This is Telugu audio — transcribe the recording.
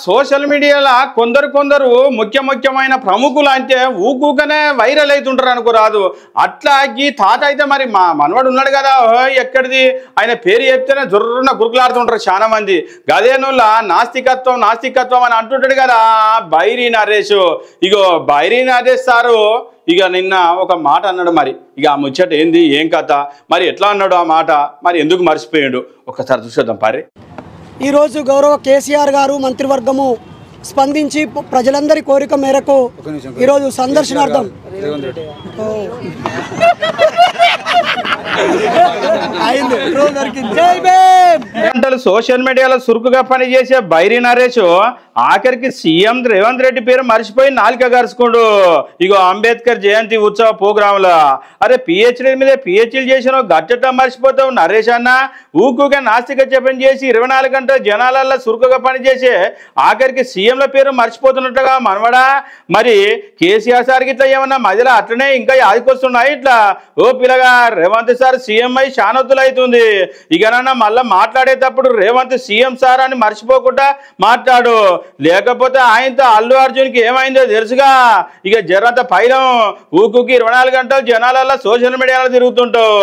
సోషల్ మీడియాలో కొందరు ముఖ్యమైన ప్రముఖులు అంటే ఊకూకనే వైరల్ అవుతుంటారు అనుకోరాదు. అట్లా ఈ తాత అయితే మరి మా మనవాడు ఉన్నాడు కదా, ఎక్కడిది ఆయన పేరు చెప్తేనే జొర్రున గురుకులాడుతుంటారు చాలా మంది. గదేనుల్లా నాస్తికత్వం అని అంటుంటాడు కదా బైరీ నరేష్. ఇగో బైరీ నరేష్ సారు ఇక నిన్న ఒక మాట అన్నాడు. మరి ఇక ఆ ముచ్చట ఏంది, ఏం కథ, మరి ఎట్లా అన్నాడు ఆ మాట, మరి ఎందుకు మర్చిపోయాడు ఒకసారి చూసేద్దాం పారి. ఈరోజు గౌరవ కేసీఆర్ గారు మంత్రివర్గము స్పందించి ప్రజలందరి కోరిక మేరకు ఈరోజు సందర్శనార్థం సోషల్ మీడియాలో చురుకుగా పనిచేసే బైరీ నరేష్ ఆఖరికి సీఎం రేవంత్ రెడ్డి పేరు మర్చిపోయి నాలిక గరుచుకోండు. ఇగో అంబేద్కర్ జయంతి ఉత్సవ ప్రోగ్రాంలో అరే పిహెచ్డీ మీద పిహెచ్డీలు చేసిన గట్టట మర్చిపోతావు నరేష్ అన్న. ఊకుగా నాస్తిక జపం చేసి 24 గంటల జనాలల్లో చురుకుగా పనిచేసే ఆఖరికి సీఎంల పేరు మర్చిపోతున్నట్టుగా మనవడా. మరి కేసీఆర్ సార్కి ఇట్లా ఏమన్నా మధ్యలో అట్లనే ఇంకా యాదికొస్తున్నాయి ఇట్లా. ఓ పిల్లగా రేవంత్ సార్ సీఎం అయి శానొత్తులు అవుతుంది. ఇకనన్నా మళ్ళీ మాట్లాడేటప్పుడు రేవంత్ సీఎం సార్ అని మర్చిపోకుండా మాట్లాడు, లేకపోతే ఆయనతో అల్లు అర్జున్కి ఏమైందో తెలుసుగా. ఇక జరంత పైలం ఊకుకి 24 గంటలు జనాలల్లో సోషల్ మీడియాలో తిరుగుతుంటావు.